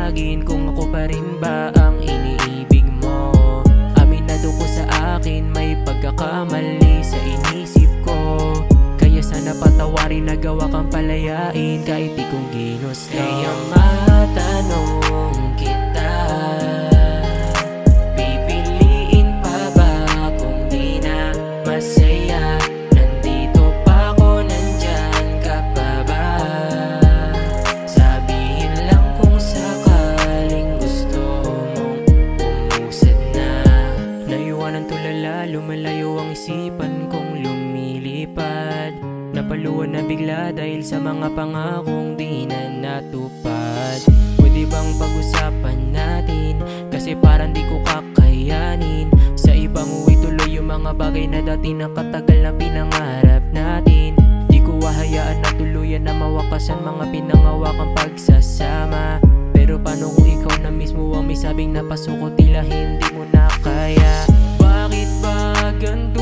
paliwanagin kung ako pa rin ba ang iniibig mo. Aminado ko sa akin may pagkakamali sa inisip ko, kaya sana patawarin, nagawa kang palayain kahit di kong ginusto. Kaya matanong kita, pipiliin pa ba kung di na masaya? Nandito pa ako, nandyan ka pa ba? Sabihin lang kung sakaling gusto mong umusad na. Naiwanan tulala, lumalayo ang isipan kong lumilipad. Napaluan na bigla dahil sa mga pangakong di na natupad. Pwede bang pag-usapan natin, kasi parang di ko kakayanin. Sa ibang uwi tuloy yung mga bagay na dati nakatagal na pinangarap natin. Di ko hahayaan na tuluyan na mawakasan mga pinangawakang pagsasama. Pero paano kung ikaw na mismo ang may sabing napasok ko, tila hindi mo na kaya? Bakit ba ganito?